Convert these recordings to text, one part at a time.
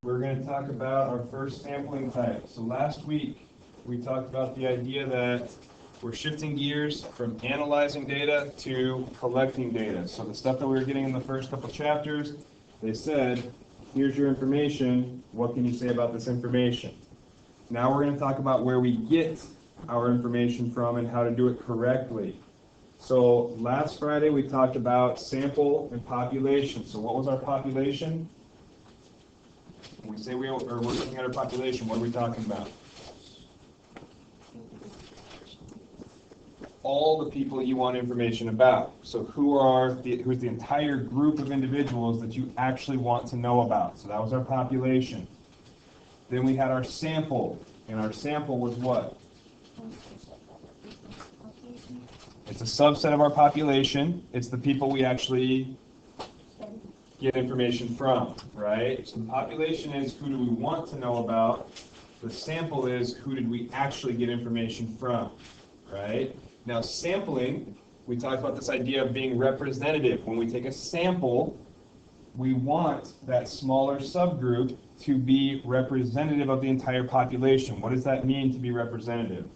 we're going to talk about our first sampling type. So last week, we talked about the idea that we're shifting gears from analyzing data to collecting data. So the stuff that we were getting in the first couple chapters, they said, here's your information. What can you say about this information? Now we're going to talk about where we get our information from and how to do it correctly. So last Friday, we talked about sample and population. So what was our population? When we say we're looking at our population, what are we talking about? All the people you want information about. So who's the entire group of individuals that you actually want to know about? So that was our population. Then we had our sample, and our sample was what? It's a subset of our population. It's the people we actually get information from, right? So the population is who do we want to know about. The sample is who did we actually get information from, right? Now sampling, we talked about this idea of being representative. When we take a sample, we want that smaller subgroup to be representative of the entire population. What does that mean to be representative?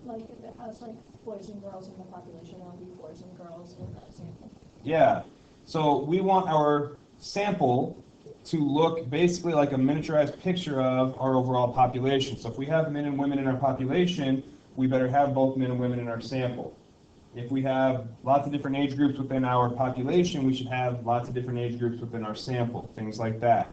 Like if it has like boys and girls in the population, it'll be boys and girls in that sample. Yeah. So we want our sample to look basically like a miniaturized picture of our overall population. So if we have men and women in our population, we better have both men and women in our sample. If we have lots of different age groups within our population, we should have lots of different age groups within our sample, things like that.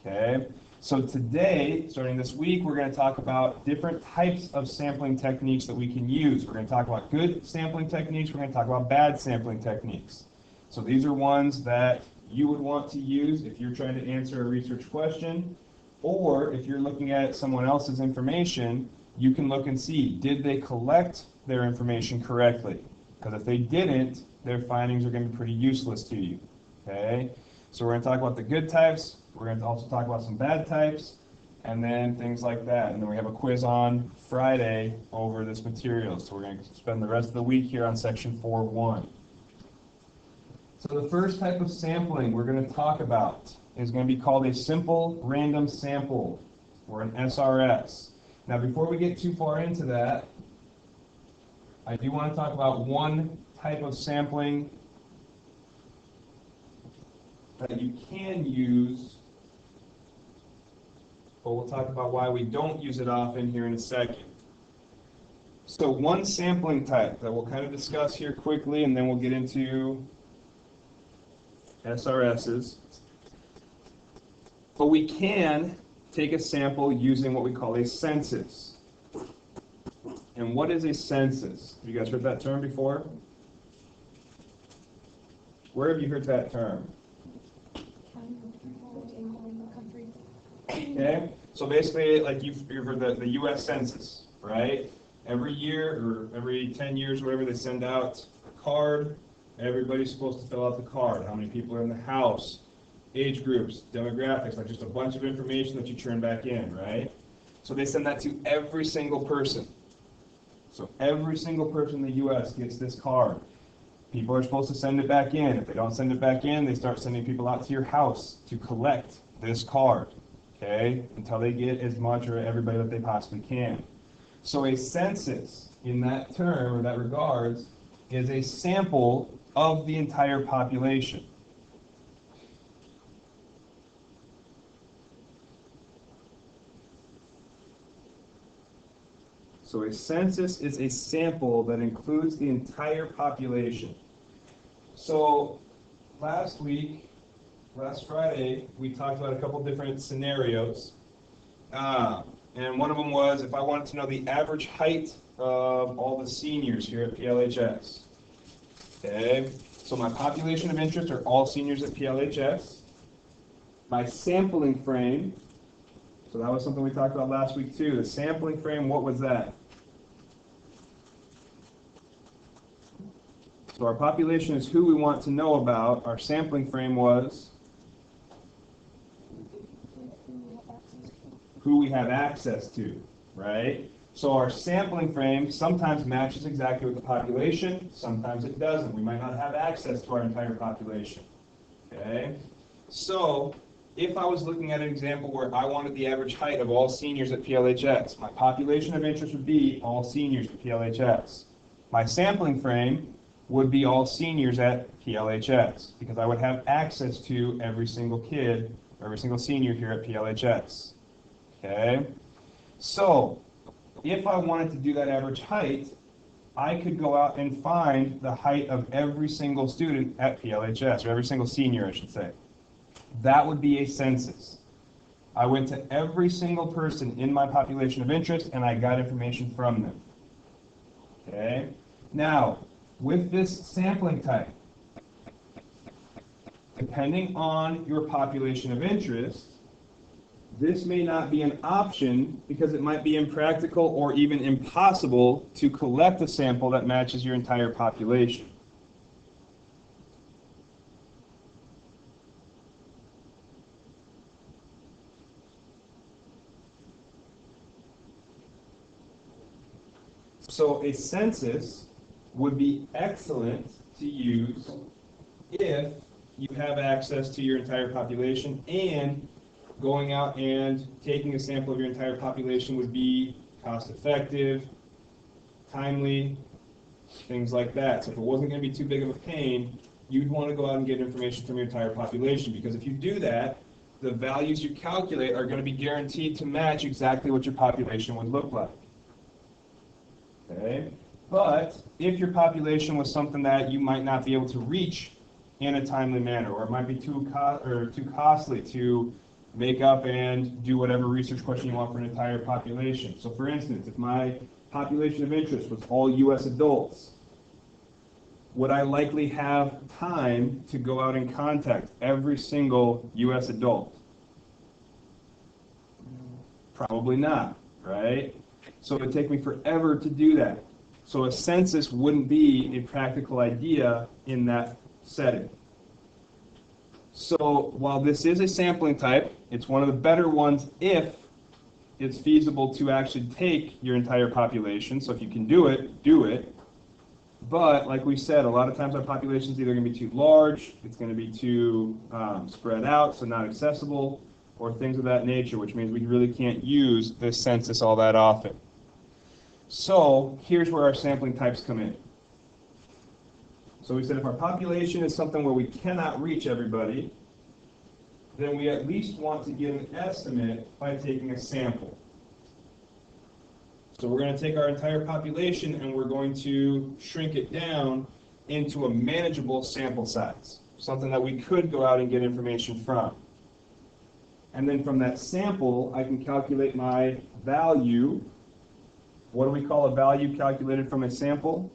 Okay? So today, starting this week, we're going to talk about different types of sampling techniques that we can use. We're going to talk about good sampling techniques. We're going to talk about bad sampling techniques. So these are ones that you would want to use if you're trying to answer a research question, or if you're looking at someone else's information, you can look and see, did they collect their information correctly? Because if they didn't, their findings are going to be pretty useless to you. Okay? So we're going to talk about the good types. We're going to also talk about some bad types, and then things like that. And then we have a quiz on Friday over this material. So we're going to spend the rest of the week here on section 4.1. So the first type of sampling we're going to talk about is going to be called a simple random sample, or an SRS. Now before we get too far into that, I do want to talk about one type of sampling that you can use, but we'll talk about why we don't use it often here in a second. So one sampling type that we'll kind of discuss here quickly, and then we'll get into SRSs. But we can take a sample using what we call a census. And what is a census? Have you guys heard that term before? Where have you heard that term? Okay, so basically, like you've heard the U.S. Census, right? Every year or every 10 years, whatever, they send out a card. Everybody's supposed to fill out the card. How many people are in the house, age groups, demographics, like just a bunch of information that you turn back in, right? So they send that to every single person. So every single person in the U.S. gets this card. People are supposed to send it back in. If they don't send it back in, they start sending people out to your house to collect this card. Okay, until they get as much or everybody that they possibly can. So a census, in that term or that regards, is a sample of the entire population. So a census is a sample that includes the entire population. So last Friday, we talked about a couple different scenarios. And one of them was if I wanted to know the average height of all the seniors here at PLHS. Okay, so my population of interest are all seniors at PLHS. My sampling frame, so that was something we talked about last week too. The sampling frame, what was that? So our population is who we want to know about. Our sampling frame was who we have access to, right? So our sampling frame sometimes matches exactly with the population, sometimes it doesn't. We might not have access to our entire population. Okay? So if I was looking at an example where I wanted the average height of all seniors at PLHS, my population of interest would be all seniors at PLHS. My sampling frame would be all seniors at PLHS, because I would have access to every single kid, every single senior here at PLHS. Okay? So if I wanted to do that average height, I could go out and find the height of every single student at PLHS, or every single senior, I should say. That would be a census. I went to every single person in my population of interest and I got information from them. Okay? Now, with this sampling type, depending on your population of interest, this may not be an option because it might be impractical or even impossible to collect a sample that matches your entire population. So a census would be excellent to use if you have access to your entire population, and going out and taking a sample of your entire population would be cost effective, timely, things like that. So if it wasn't going to be too big of a pain, you'd want to go out and get information from your entire population, because if you do that, the values you calculate are going to be guaranteed to match exactly what your population would look like. Okay? But if your population was something that you might not be able to reach in a timely manner, or it might be too costly to make up and do whatever research question you want for an entire population. So for instance, if my population of interest was all U.S. adults, would I likely have time to go out and contact every single U.S. adult? Probably not, right? So it would take me forever to do that. So a census wouldn't be a practical idea in that setting. So while this is a sampling type, it's one of the better ones if it's feasible to actually take your entire population. So if you can do it, do it. But like we said, a lot of times our population is either going to be too large, it's going to be too spread out, so not accessible, or things of that nature, which means we really can't use this census all that often. So here's where our sampling types come in. So we said if our population is something where we cannot reach everybody, then we at least want to give an estimate by taking a sample. So we're going to take our entire population and we're going to shrink it down into a manageable sample size, something that we could go out and get information from. And then from that sample, I can calculate my value. What do we call a value calculated from a sample?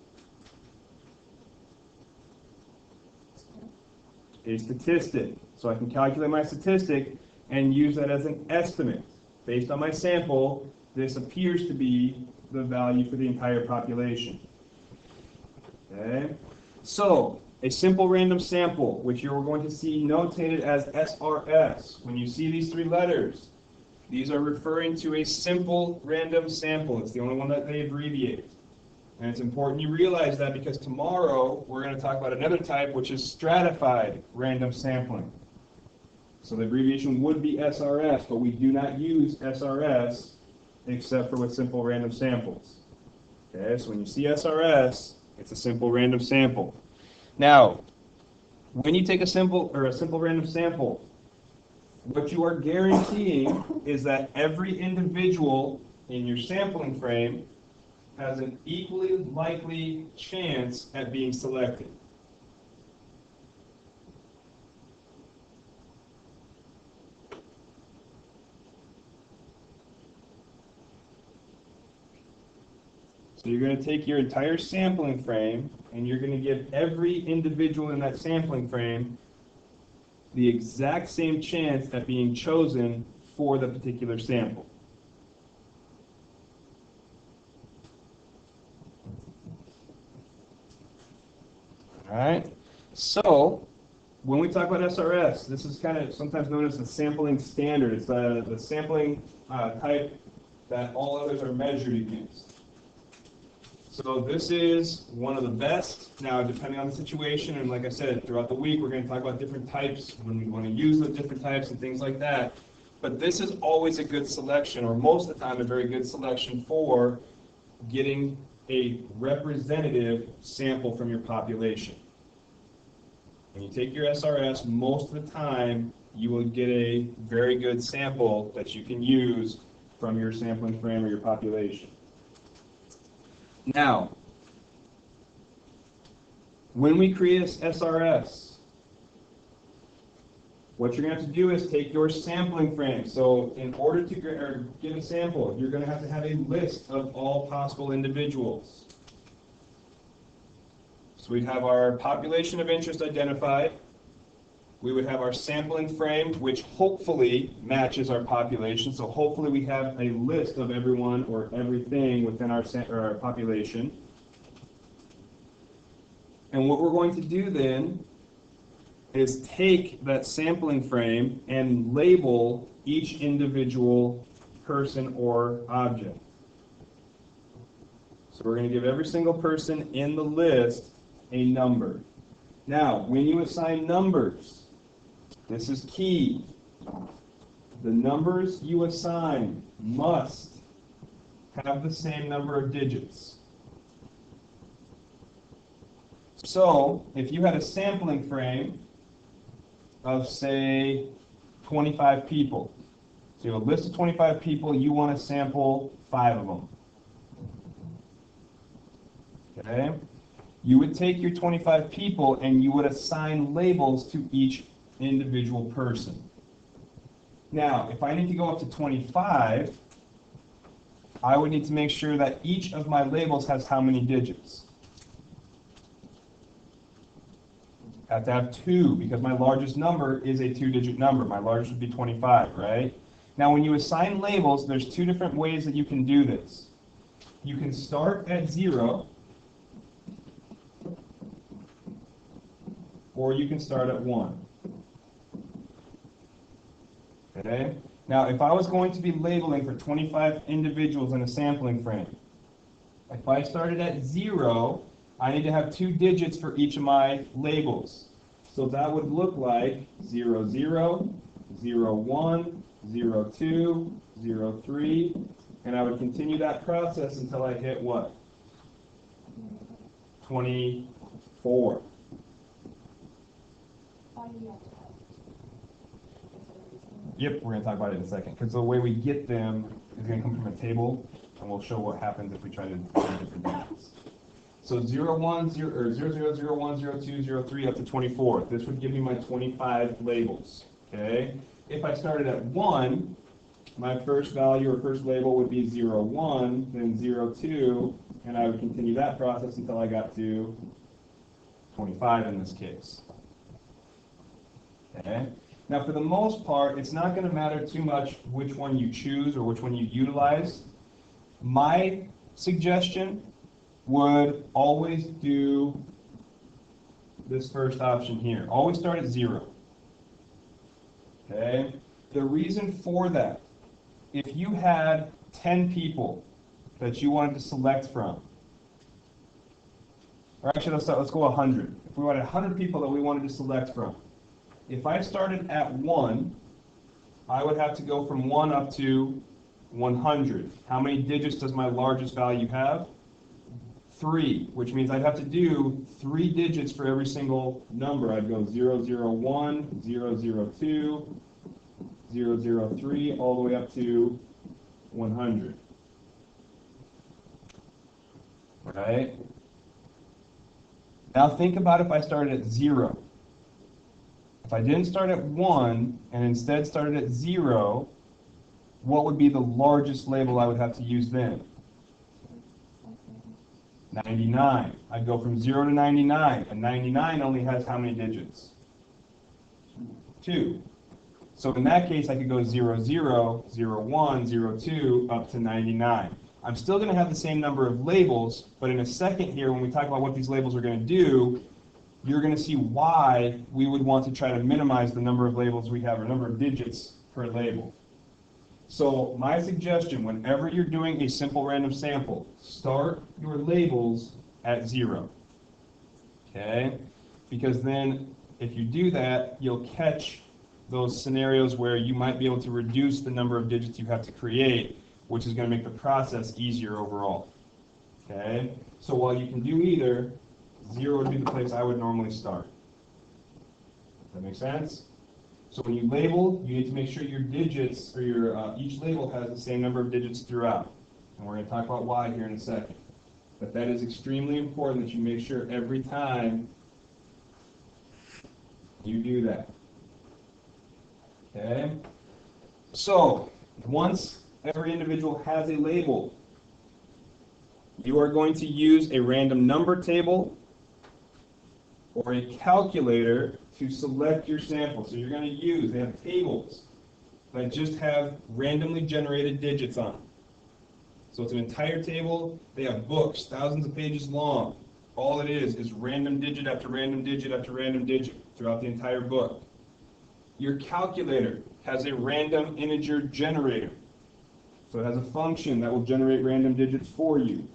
A statistic. So I can calculate my statistic and use that as an estimate. Based on my sample, this appears to be the value for the entire population. Okay? So, a simple random sample, which you're going to see notated as SRS. When you see these three letters, these are referring to a simple random sample. It's the only one that they abbreviate. And it's important you realize that, because tomorrow we're going to talk about another type, which is stratified random sampling. So the abbreviation would be SRS, but we do not use SRS except for with simple random samples. Okay, so when you see SRS, it's a simple random sample. Now, when you take a simple random sample, what you are guaranteeing is that every individual in your sampling frame has an equally likely chance at being selected. So you're going to take your entire sampling frame and you're going to give every individual in that sampling frame the exact same chance at being chosen for the particular sample. All right? So when we talk about SRS, this is kind of sometimes known as the sampling standard. It's the sampling type that all others are measured against. So this is one of the best. Now, depending on the situation, and like I said, throughout the week, we're going to talk about different types, when we want to use the different types and things like that. But this is always a good selection, or most of the time a very good selection for getting a representative sample from your population. When you take your SRS, most of the time you will get a very good sample that you can use from your sampling frame or your population. Now, when we create an SRS, what you're going to have to do is take your sampling frame. So in order to get a sample, you're going to have a list of all possible individuals. So we'd have our population of interest identified. We would have our sampling frame, which hopefully matches our population. So hopefully we have a list of everyone or everything within our population. And what we're going to do then is take that sampling frame and label each individual person or object. So we're going to give every single person in the list a number. Now, when you assign numbers, this is key. The numbers you assign must have the same number of digits. So, if you had a sampling frame of, say, 25 people, so you have a list of 25 people, you want to sample 5 of them. Okay? You would take your 25 people and you would assign labels to each individual person. Now, if I need to go up to 25, I would need to make sure that each of my labels has how many digits? I have to have 2, because my largest number is a 2-digit number. My largest would be 25, right? Now, when you assign labels, there's 2 different ways that you can do this. You can start at 0, or you can start at 1. Okay? Now, if I was going to be labeling for 25 individuals in a sampling frame, if I started at 0, I need to have 2 digits for each of my labels. So that would look like 00, 01, 02, 03, and I would continue that process until I hit what? 24. Yep, we're going to talk about it in a second, because the way we get them is going to come from a table, and we'll show what happens if we try to do different digits. So 01, 0, or 0001, 02, 03, up to 24. This would give me my 25 labels. Okay? If I started at 1, my first value or first label would be 01, then 02, and I would continue that process until I got to 25 in this case. Okay? Now, for the most part, it's not going to matter too much which one you choose or which one you utilize. My suggestion would always do this first option here. Always start at 0. Okay? The reason for that, if you had 10 people that you wanted to select from, or actually let's go 100. If we wanted 100 people that we wanted to select from, if I started at 1, I would have to go from 1 up to 100. How many digits does my largest value have? 3, which means I'd have to do 3 digits for every single number. I'd go 001, 002, 003, all the way up to 100. Right? Now think about if I started at 0. If I didn't start at 1 and instead started at 0, what would be the largest label I would have to use then? 99. I'd go from 0 to 99, and 99 only has how many digits? 2. So in that case, I could go 00, 01, 02, up to 99. I'm still going to have the same number of labels, but in a second here, when we talk about what these labels are going to do, you're going to see why we would want to try to minimize the number of labels we have, or number of digits per label. So my suggestion, whenever you're doing a simple random sample, start your labels at 0. Okay? Because then if you do that, you'll catch those scenarios where you might be able to reduce the number of digits you have to create, which is going to make the process easier overall. Okay? So while you can do either, 0 would be the place I would normally start. Does that make sense? So when you label, you need to make sure your digits, or your each label has the same number of digits throughout. And we're going to talk about why here in a second. But that is extremely important that you make sure every time you do that. Okay? So, once every individual has a label, you are going to use a random number table or a calculator to select your sample. So you're going to use, they have tables that just have randomly generated digits on them. So it's an entire table. They have books, thousands of pages long. All it is random digit after random digit after random digit throughout the entire book. Your calculator has a random integer generator. So it has a function that will generate random digits for you.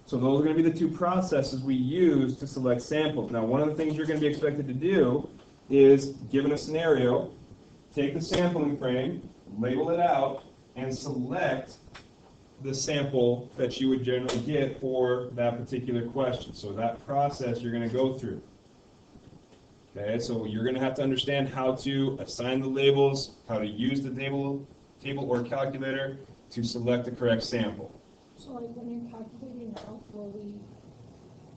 So those are going to be the two processes we use to select samples. Now, one of the things you're going to be expected to do is, given a scenario, take the sampling frame, label it out, and select the sample that you would generally get for that particular question. So that process you're going to go through. Okay, so you're going to have to understand how to assign the labels, how to use the table or calculator to select the correct sample. So like when you're calculating out, will we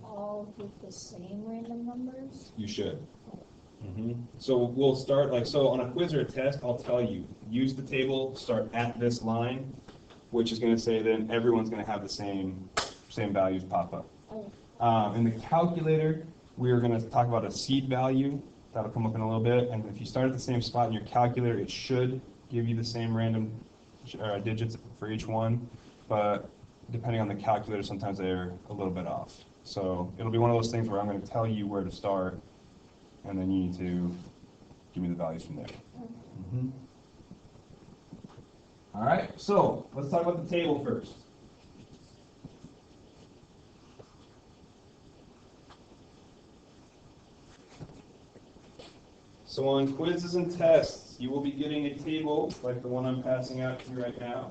all give the same random numbers? You should. So we'll start so on a quiz or a test, I'll tell you, use the table, start at this line, which is going to say then everyone's going to have the same values pop up. Oh. In the calculator, we are going to talk about a seed value. That'll come up in a little bit. And if you start at the same spot in your calculator, it should give you the same random digits for each one. But depending on the calculator, sometimes they're a little bit off. So it'll be one of those things where I'm going to tell you where to start, and then you need to give me the values from there. All right, so let's talk about the table first. So on quizzes and tests, you will be getting a table like the one I'm passing out to you right now.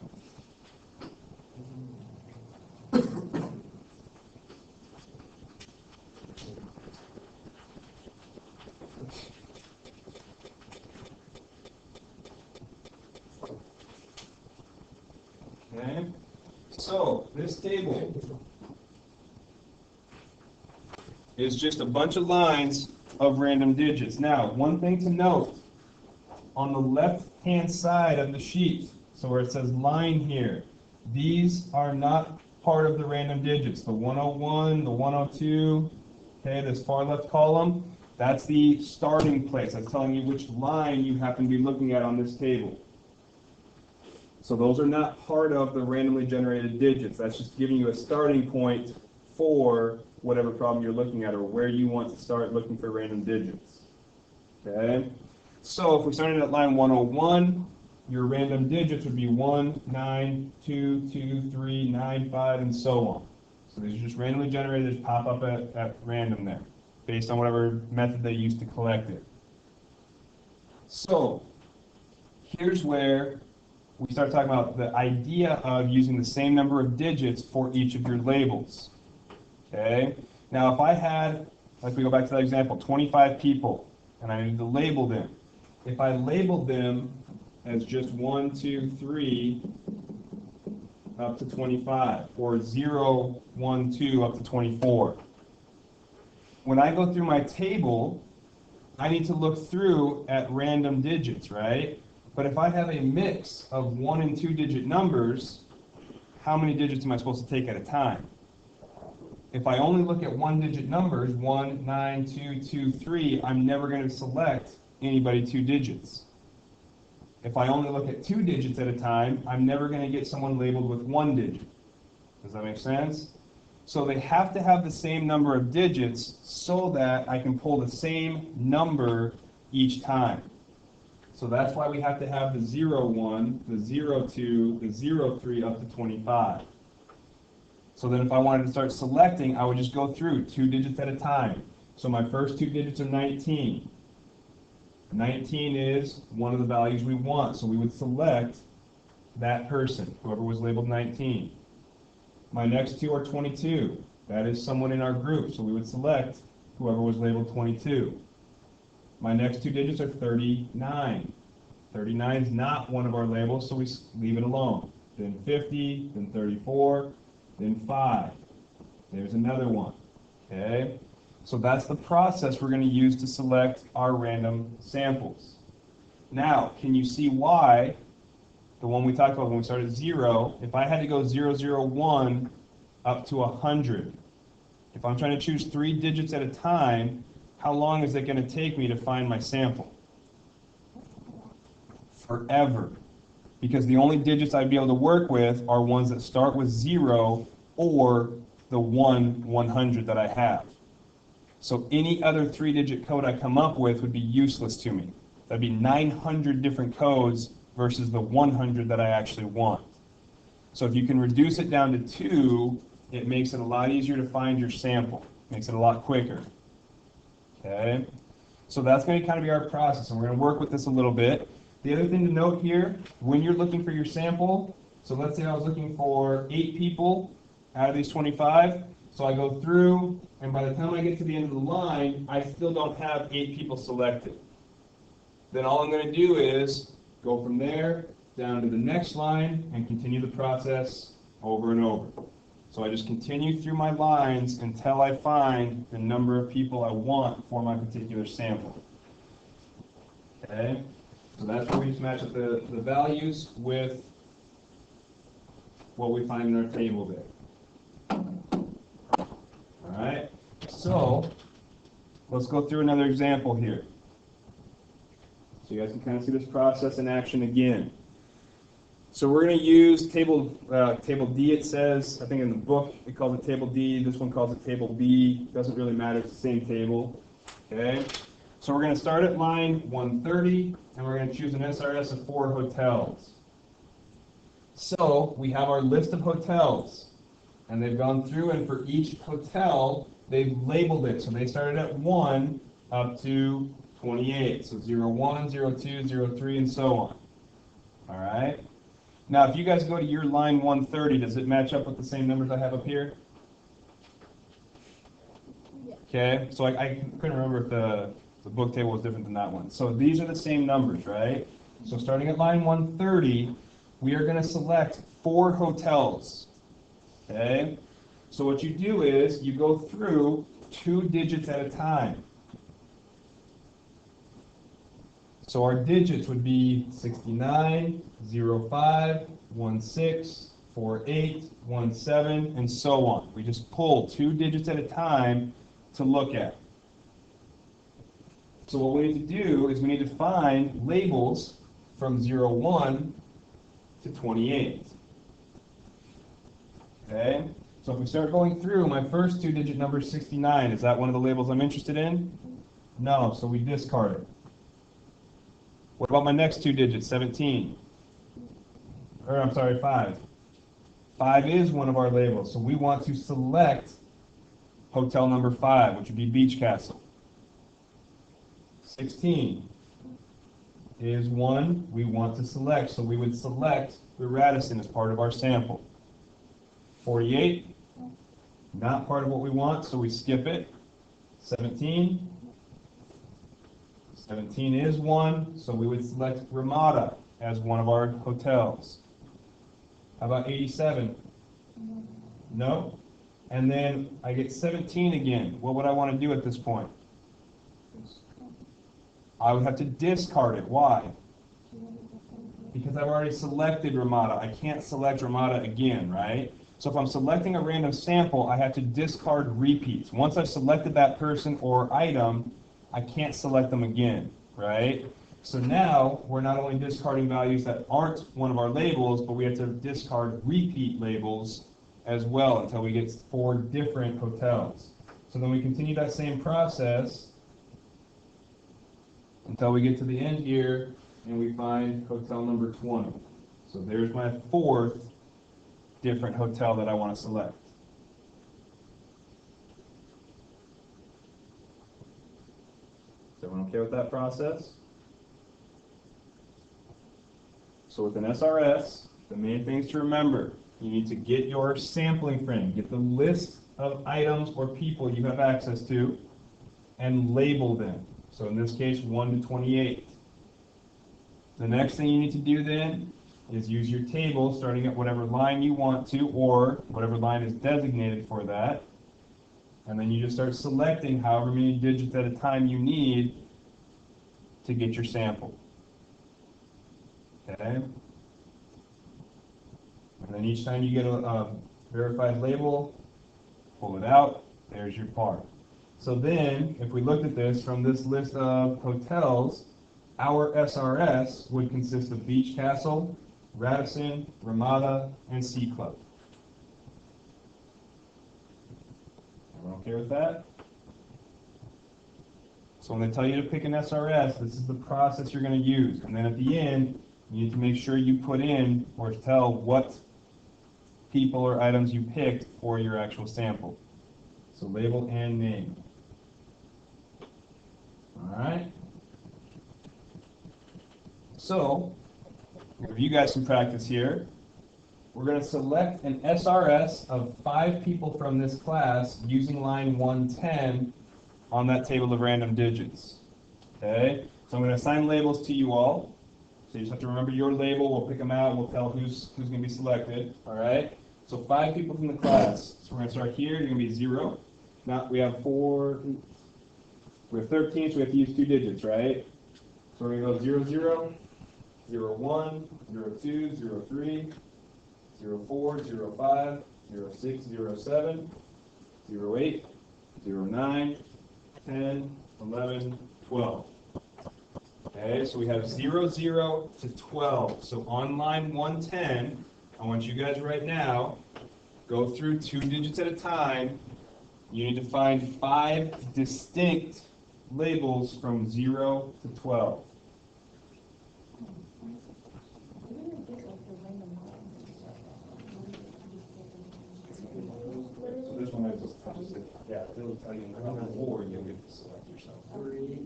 Okay, so this table is just a bunch of lines of random digits. Now, one thing to note, on the left-hand side of the sheet, so where it says line here, these are not part of the random digits. The 101, the 102, okay, this far left column, that's the starting place. That's telling you which line you happen to be looking at on this table. So those are not part of the randomly generated digits. That's just giving you a starting point for whatever problem you're looking at or where you want to start looking for random digits. Okay? So if we started at line 101, your random digits would be 1, 9, 2, 2, 3, 9, 5, and so on. So these are just randomly generated, just pop up at random there, based on whatever method they use to collect it. So here's where we start talking about the idea of using the same number of digits for each of your labels. Okay? Now if I had, like we go back to that example, 25 people, and I need to label them. If I labeled them as just 1, 2, 3 up to 25, or 0, 1, 2 up to 24. When I go through my table, I need to look through at random digits, right? But if I have a mix of 1 and 2 digit numbers, how many digits am I supposed to take at a time? If I only look at 1 digit numbers, 1, 9, 2, 2, 3, I'm never going to select anybody 2 digits. If I only look at 2 digits at a time, I'm never going to get someone labeled with 1 digit. Does that make sense? So they have to have the same number of digits so that I can pull the same number each time. So that's why we have to have the 0, 1, the 0, 2, the 0, 3 up to 25. So then if I wanted to start selecting, I would just go through 2 digits at a time. So my first 2 digits are 19. 19 is one of the values we want, so we would select that person, whoever was labeled 19. My next 2 are 22. That is someone in our group, so we would select whoever was labeled 22. My next 2 digits are 39. 39 is not one of our labels, so we leave it alone. Then 50, then 34, then 5. There's another one. Okay? So that's the process we're going to use to select our random samples. Now, can you see why the one we talked about when we started 0, if I had to go 0, 0, 1 up to 100, if I'm trying to choose 3 digits at a time, how long is it going to take me to find my sample? Forever. Because the only digits I'd be able to work with are ones that start with 0 or the 100 that I have. So any other 3-digit code I come up with would be useless to me. That'd be 900 different codes versus the 100 that I actually want. So if you can reduce it down to 2, it makes it a lot easier to find your sample. Makes it a lot quicker. Okay? So that's going to kind of be our process, and we're going to work with this a little bit. The other thing to note here, when you're looking for your sample, so let's say I was looking for 8 people out of these 25, so I go through, and by the time I get to the end of the line, I still don't have 8 people selected. Then all I'm going to do is go from there down to the next line and continue the process over and over. So I just continue through my lines until I find the number of people I want for my particular sample. Okay? So that's where we just match up the values with what we find in our table there. Alright, so let's go through another example here. So you guys can kind of see this process in action again. So we're going to use table D, it says. I think in the book it calls it table D. This one calls it table B. Doesn't really matter. It's the same table. Okay. So we're going to start at line 130, and we're going to choose an SRS of 4 hotels. So we have our list of hotels, and they've gone through, and for each hotel, they've labeled it. So they started at 1 up to 28. So 01, 02, 03, and so on. All right. Now, if you guys go to your line 130, does it match up with the same numbers I have up here? Yeah. Okay, so I couldn't remember if the book table was different than that one. So these are the same numbers, right? So starting at line 130, we are going to select 4 hotels. Okay? So what you do is you go through 2 digits at a time. So our digits would be 69, 05, 16, 48, 17, and so on. We just pull 2 digits at a time to look at. So what we need to do is we need to find labels from 01 to 28. Okay? So if we start going through, my first 2-digit number is 69. Is that one of the labels I'm interested in? No, so we discard it. What about my next 2 digits, 17? Or I'm sorry, 5. 5 is one of our labels, so we want to select hotel number 5, which would be Beach Castle. 16 is one we want to select, so we would select the Radisson as part of our sample. 48, not part of what we want, so we skip it. 17 is one, so we would select Ramada as one of our hotels. How about 87? No. And then I get 17 again. What would I want to do at this point? I would have to discard it. Why? Because I've already selected Ramada. I can't select Ramada again, right? So if I'm selecting a random sample, I have to discard repeats. Once I've selected that person or item, I can't select them again, right? So now we're not only discarding values that aren't one of our labels, but we have to discard repeat labels as well until we get 4 different hotels. So then we continue that same process until we get to the end here, and we find hotel number 20. So there's my fourth different hotel that I want to select. Is everyone okay with that process? So with an SRS, the main things to remember, you need to get your sampling frame, get the list of items or people you have access to, and label them. So in this case, 1 to 28. The next thing you need to do then is use your table, starting at whatever line you want to, or whatever line is designated for that. And then you just start selecting however many digits at a time you need to get your sample. Okay? And then each time you get a verified label, pull it out, there's your part. So then, if we looked at this from this list of hotels, our SRS would consist of Beach Castle, Radisson, Ramada, and Sea Club. Everyone okay with that? So when they tell you to pick an SRS, this is the process you're going to use. And then at the end, you need to make sure you put in or tell what people or items you picked for your actual sample. So label and name. All right. So, if you guys can practice here, we're going to select an SRS of 5 people from this class using line 110 on that table of random digits. Okay? So I'm going to assign labels to you all. So you just have to remember your label. We'll pick them out. We'll tell who's going to be selected. All right? So 5 people from the class. So we're going to start here. You're going to be 0. Now we have 4. We have 13, so we have to use 2 digits, right? So we're going to go 0, 0, 0, 1, 0, 2, 0, 3, 0, 4, 0, 5, 0, 6, 0, 7, 0, 8, 0, 9, 10, 11, 12. Okay, so we have 0, 0 to 12. So on line 110, I want you guys right now, go through 2 digits at a time. You need to find 5 distinct labels from 0 to 12. So this one I just said, yeah, it'll tell you number 4, you'll get to select yourself. 3.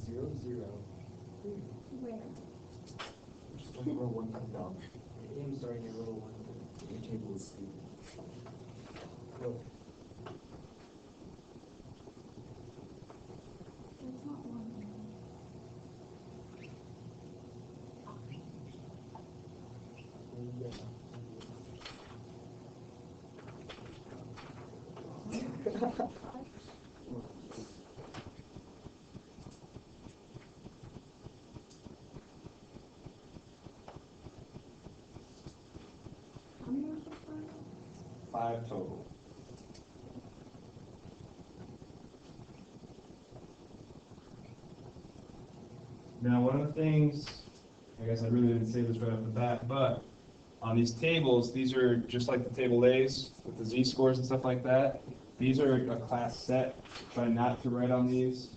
Zero, zero. Where? Just when row 1 comes down. I'm starting at row 1. Your table is speed. Go. That's not one. How many was it for? 5 total. Now, one of the things, I guess I really didn't say this right off the bat, but on these tables, these are just like the table A's with the Z-scores and stuff like that. These are a class set. Try not to write on these.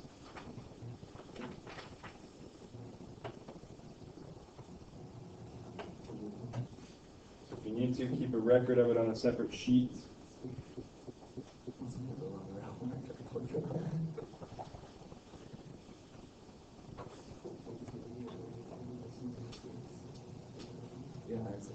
So if you need to, keep a record of it on a separate sheet. Yeah, that's it.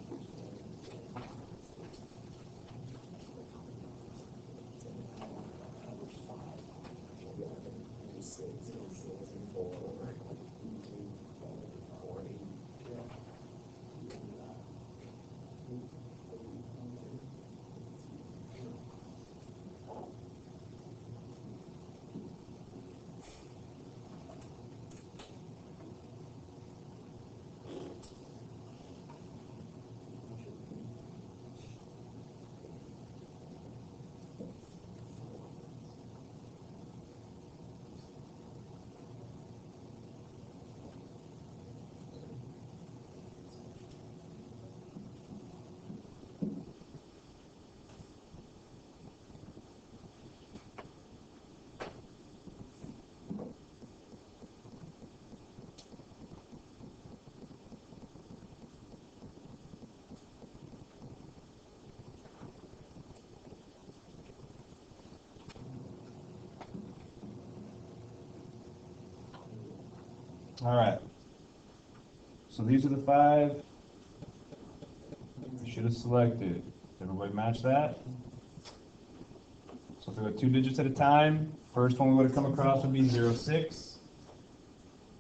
All right. So these are the 5 you should have selected. Does everybody match that? So if we go 2 digits at a time, first one we would have come across would be 06.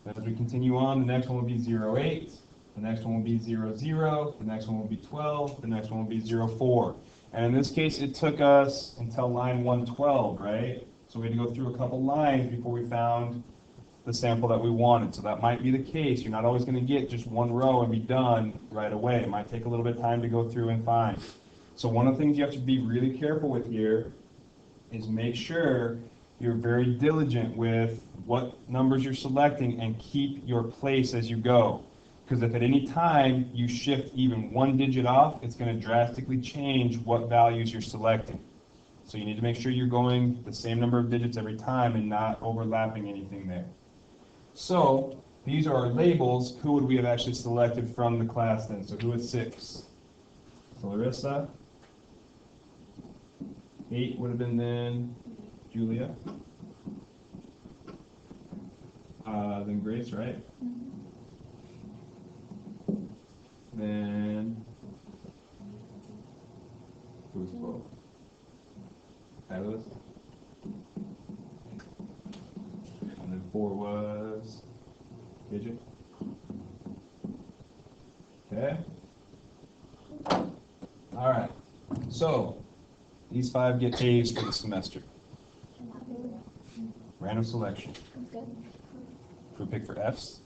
Then as we continue on, the next one would be 08. The next one will be 00. The next one will be 12. The next one will be 04. And in this case, it took us until line 112, right? So we had to go through a couple lines before we found the sample that we wanted. So that might be the case. You're not always going to get just one row and be done right away. It might take a little bit of time to go through and find. So one of the things you have to be really careful with here is make sure you're very diligent with what numbers you're selecting and keep your place as you go. Because if at any time you shift even 1 digit off, it's going to drastically change what values you're selecting. So you need to make sure you're going the same number of digits every time and not overlapping anything there. So these are our labels. Who would we have actually selected from the class then? So who is 6? So Larissa. 8 would have been then Julia. Then Grace, right? Then who's 12? Tyler. And then 4 was Gidget. Okay. All right. So these 5 get A's for the semester. Random selection. Good. Should we pick for F's?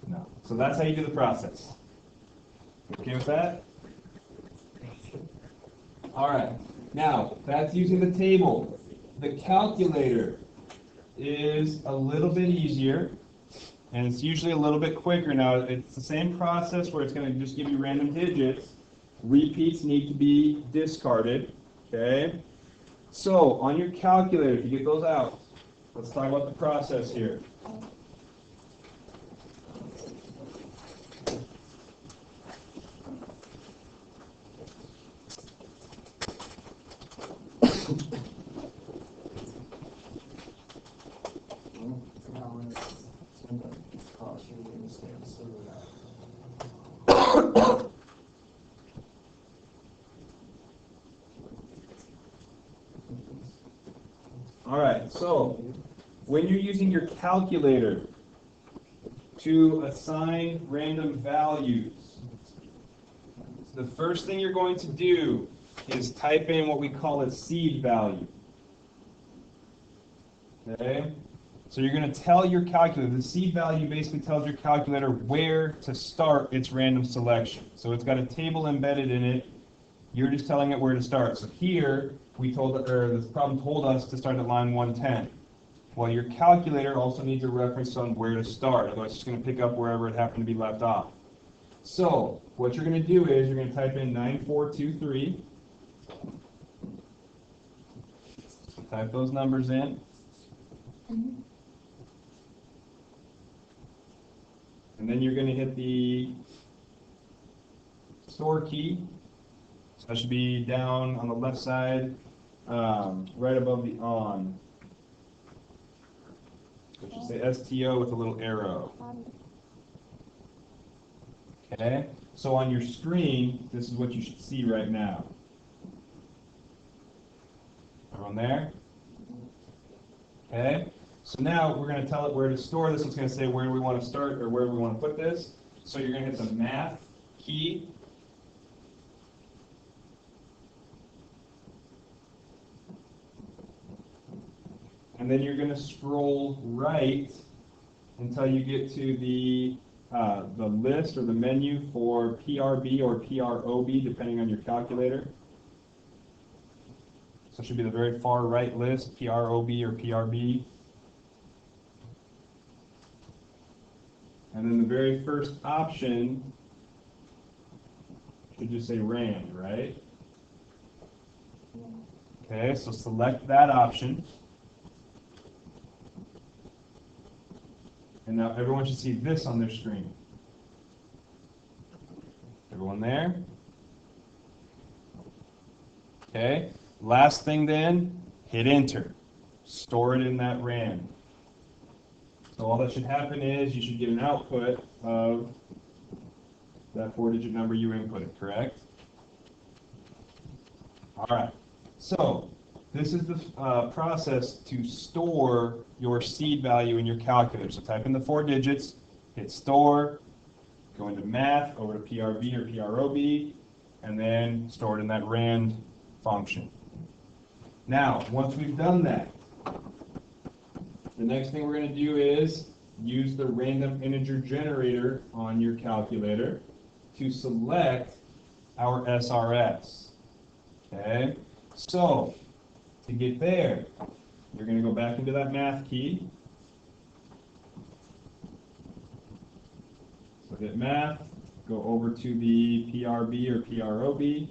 No. So that's how you do the process. Okay with that? All right. Now, that's using the table. The calculator is a little bit easier, and it's usually a little bit quicker. Now, it's the same process where it's going to just give you random digits. Repeats need to be discarded. Okay? So, on your calculator, if you get those out, let's talk about the process here. All right, so when you're using your calculator to assign random values, the first thing you're going to do is type in what we call a seed value. Okay? So you're going to tell your calculator, the seed value basically tells your calculator where to start its random selection. So it's got a table embedded in it. You're just telling it where to start. So here, this problem told us to start at line 110. Well, your calculator also needs a reference on where to start. Otherwise, it's going to pick up wherever it happened to be left off. So what you're going to do is you're going to type in 9423. Type those numbers in. And then you're going to hit the store key. So that should be down on the left side, right above the on. It should say STO with a little arrow. Okay? So on your screen, this is what you should see right now. Everyone there? Okay? So now we're going to tell it where to store this. It's going to say where do we want to start or where do we want to put this. So you're going to hit the math key. And then you're going to scroll right until you get to the list or the menu for PRB or PROB, depending on your calculator. So it should be the very far right list, PROB or PRB. And then the very first option should just say RAND, right? Okay, so select that option. And now everyone should see this on their screen. Everyone there? Okay. Last thing then, hit enter. Store it in that RAND. So all that should happen is you should get an output of that 4-digit number you inputted, correct? All right. So this is the process to store your seed value in your calculator. So type in the 4 digits, hit store, go into math, over to PRB or PROB, and then store it in that rand function. Now, once we've done that, the next thing we're going to do is use the random integer generator on your calculator to select our SRS. Okay? So, to get there, you're going to go back into that math key. So hit math, go over to the PRB or PROB.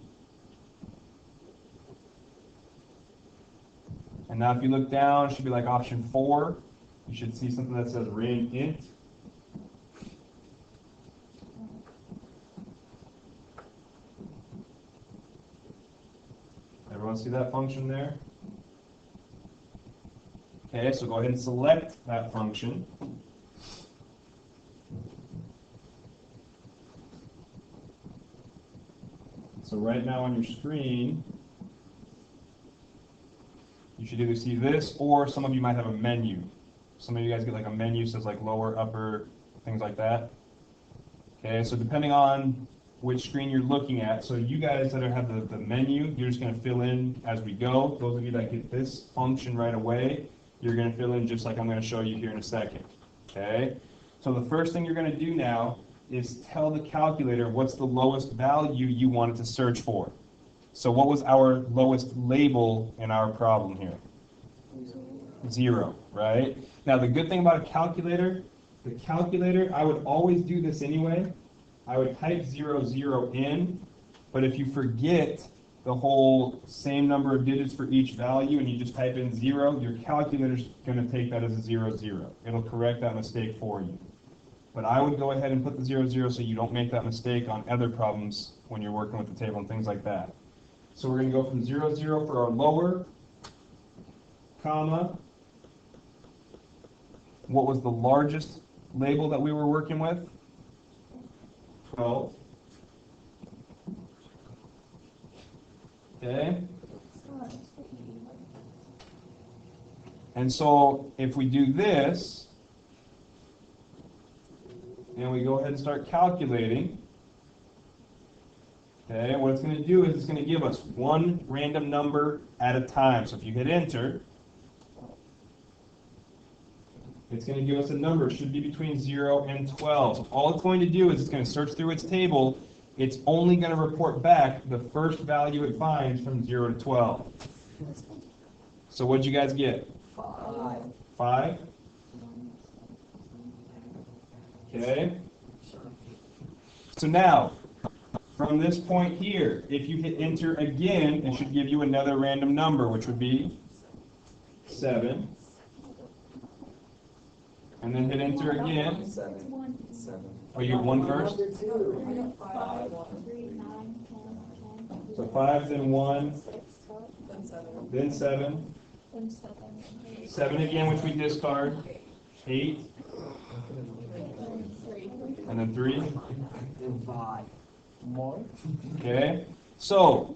And now if you look down, it should be like option 4. You should see something that says rand int. Everyone see that function there? Okay, so go ahead and select that function. So right now on your screen, you should either see this, or some of you might have a menu. Some of you guys get like a menu, says like lower, upper, things like that. Okay, so depending on which screen you're looking at, so you guys that have the menu, you're just going to fill in as we go. Those of you that get this function right away, you're going to fill in just like I'm going to show you here in a second. Okay, so the first thing you're going to do now is tell the calculator what's the lowest value you wanted to search for. So what was our lowest label in our problem here? 0, right? Now the good thing about a calculator, I would always do this anyway. I would type 0, 0 in, but if you forget the whole same number of digits for each value and you just type in 0, your calculator's going to take that as a 0, 0. It'll correct that mistake for you. But I would go ahead and put the 0, 0 so you don't make that mistake on other problems when you're working with the table and things like that. So we're going to go from 0, 0 for our lower, comma, what was the largest label that we were working with? 12. Okay? And so if we do this, and we go ahead and start calculating, okay, what it's going to do is it's going to give us one random number at a time. So if you hit enter, it's going to give us a number. It should be between 0 and 12. So all it's going to do is it's going to search through its table. It's only going to report back the first value it finds from 0 to 12. So what did you guys get? 5. 5? Okay. So now, from this point here, if you hit enter again, it should give you another random number, which would be 7. And then hit enter again. 7. Oh, you get 1 first? 5, 3, 9, 10, So 5, then 1, 6, then 7, then 7, 7 again, which we discard, 8, and then 3. Okay? So,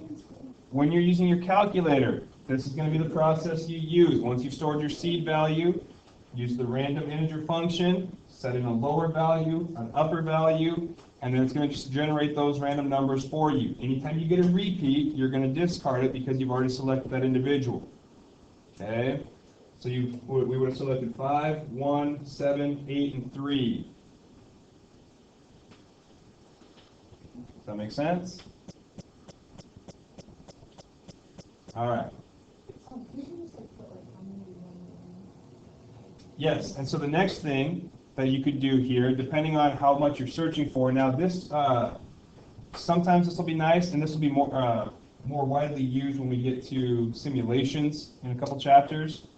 when you're using your calculator, this is going to be the process you use. Once you've stored your seed value, use the random integer function, set in a lower value, an upper value, and then it's going to just generate those random numbers for you. Anytime you get a repeat, you're going to discard it because you've already selected that individual. Okay? So we would have selected 5, 1, 7, 8, and 3. Does that make sense? All right. Yes, and so the next thing that you could do here, depending on how much you're searching for, now this, sometimes this will be nice, and this will be more widely used when we get to simulations in a couple chapters.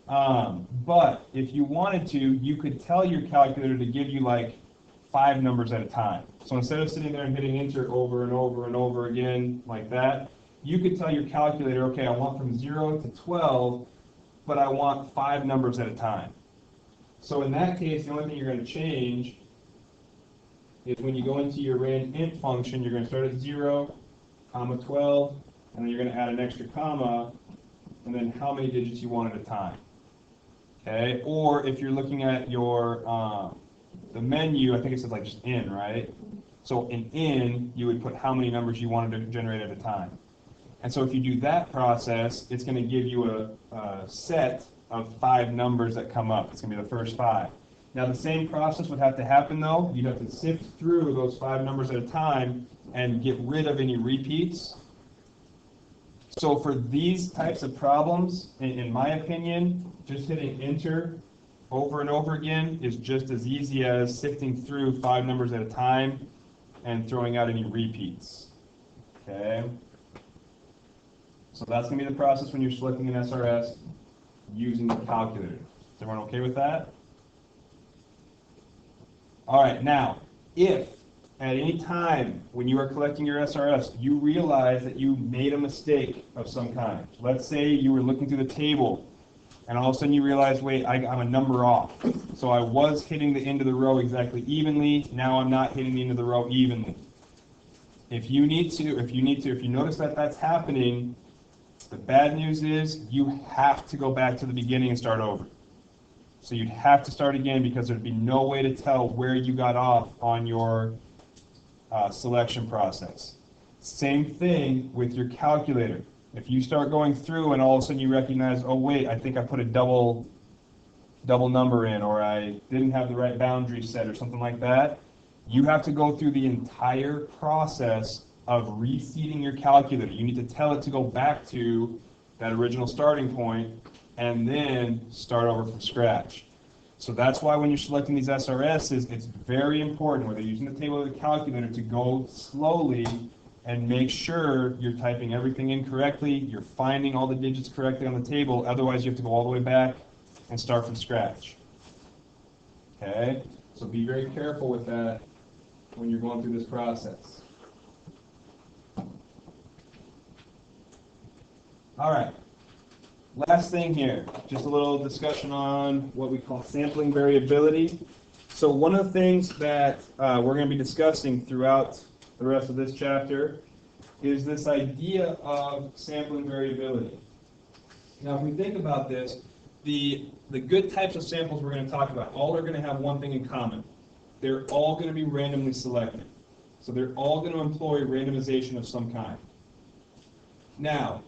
But if you wanted to, you could tell your calculator to give you like 5 numbers at a time. So instead of sitting there and hitting enter over and over and over again like that, you could tell your calculator, okay, I want from 0 to 12, but I want 5 numbers at a time. So in that case, the only thing you're going to change is when you go into your randint function, you're going to start at 0, comma 12, and then you're going to add an extra comma, and then how many digits you want at a time. Okay? Or if you're looking at your the menu, I think it says like just in, right? So in, you would put how many numbers you wanted to generate at a time. And so if you do that process, it's going to give you a set of 5 numbers that come up. It's going to be the first 5. Now the same process would have to happen though. You'd have to sift through those 5 numbers at a time and get rid of any repeats. So for these types of problems, in my opinion, just hitting enter over and over again is just as easy as sifting through 5 numbers at a time and throwing out any repeats. Okay? So that's going to be the process when you're selecting an SRS using the calculator. Is everyone okay with that? All right, now, if at any time when you are collecting your SRS, you realize that you made a mistake of some kind. Let's say you were looking through the table, and all of a sudden you realize, wait, I'm a number off. So I was hitting the end of the row exactly evenly, now I'm not hitting the end of the row evenly. If you notice that that's happening, the bad news is you have to go back to the beginning and start over. So you'd have to start again because there'd be no way to tell where you got off on your selection process. Same thing with your calculator. If you start going through and all of a sudden you recognize, oh wait, I think I put a double number in, or I didn't have the right boundary set or something like that, you have to go through the entire process of reseating your calculator. You need to tell it to go back to that original starting point and then start over from scratch. So that's why when you're selecting these SRSs, it's very important, whether you're using the table or the calculator, to go slowly and make sure you're typing everything in correctly, you're finding all the digits correctly on the table, otherwise you have to go all the way back and start from scratch. Okay? So be very careful with that when you're going through this process. All right. Last thing here, just a little discussion on what we call sampling variability. So one of the things that we're going to be discussing throughout the rest of this chapter is this idea of sampling variability. Now, if we think about this, the good types of samples we're going to talk about, all are going to have one thing in common. They're all going to be randomly selected. So they're all going to employ randomization of some kind. Now,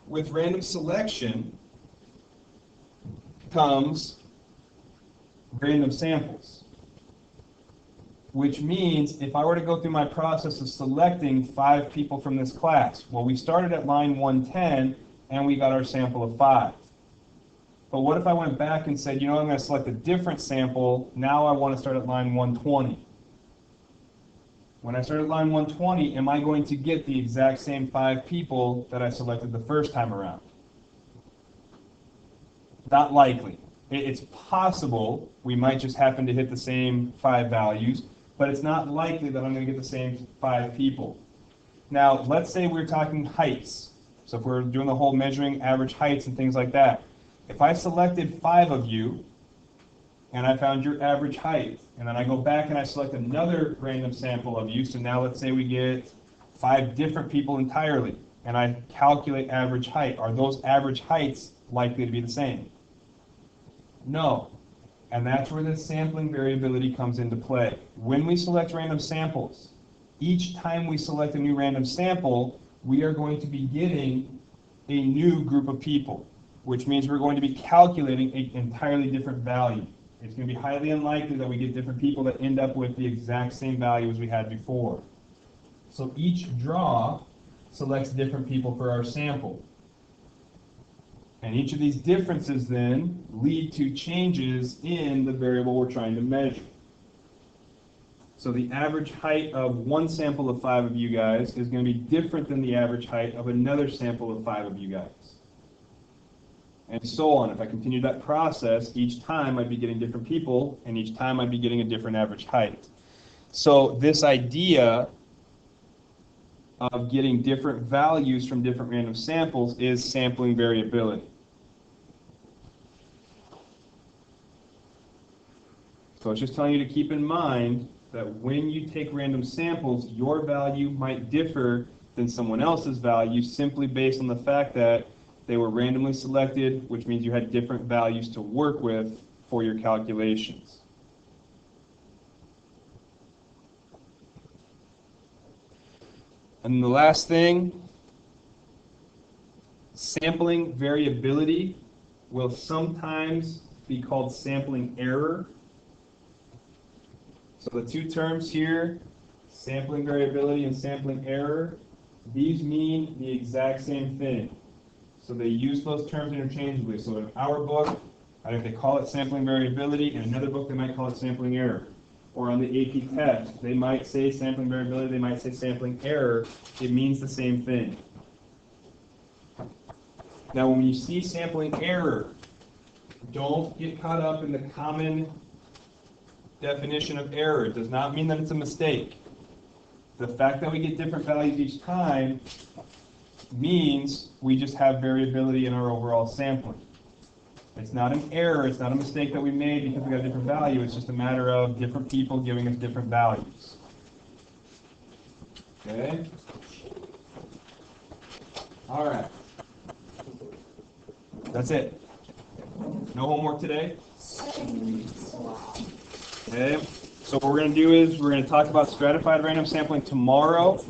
with random selection comes random samples, which means if I were to go through my process of selecting 5 people from this class, well, we started at line 110 and we got our sample of 5. But what if I went back and said, you know, I'm going to select a different sample, now I want to start at line 120. When I start at line 120, am I going to get the exact same 5 people that I selected the first time around? Not likely. It's possible we might just happen to hit the same 5 values, but it's not likely that I'm going to get the same 5 people. Now, let's say we're talking heights. So if we're doing the whole measuring average heights and things like that, if I selected 5 of you, and I found your average height, and then I go back and I select another random sample of you, so now let's say we get 5 different people entirely, and I calculate average height. Are those average heights likely to be the same? No. And that's where the sampling variability comes into play. When we select random samples, each time we select a new random sample, we are going to be getting a new group of people, which means we're going to be calculating an entirely different value. It's going to be highly unlikely that we get different people that end up with the exact same value as we had before. So each draw selects different people for our sample. And each of these differences then lead to changes in the variable we're trying to measure. So the average height of one sample of 5 of you guys is going to be different than the average height of another sample of 5 of you guys. And so on. If I continue that process, each time I'd be getting different people, and each time I'd be getting a different average height. So this idea of getting different values from different random samples is sampling variability. So it's just telling you to keep in mind that when you take random samples, your value might differ than someone else's value simply based on the fact that they were randomly selected, which means you had different values to work with for your calculations. And the last thing, sampling variability will sometimes be called sampling error. So the two terms here, sampling variability and sampling error, these mean the exact same thing. So they use those terms interchangeably. So in our book, I think they call it sampling variability. In another book, they might call it sampling error. Or on the AP test, they might say sampling variability, they might say sampling error. It means the same thing. Now, when you see sampling error, don't get caught up in the common definition of error. It does not mean that it's a mistake. The fact that we get different values each time means we just have variability in our overall sampling. It's not an error, it's not a mistake that we made because we got a different value, it's just a matter of different people giving us different values. Okay? All right. That's it. No homework today? Okay. So what we're going to do is we're going to talk about stratified random sampling tomorrow,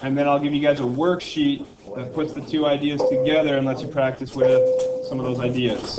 and then I'll give you guys a worksheet that puts the two ideas together and lets you practice with some of those ideas.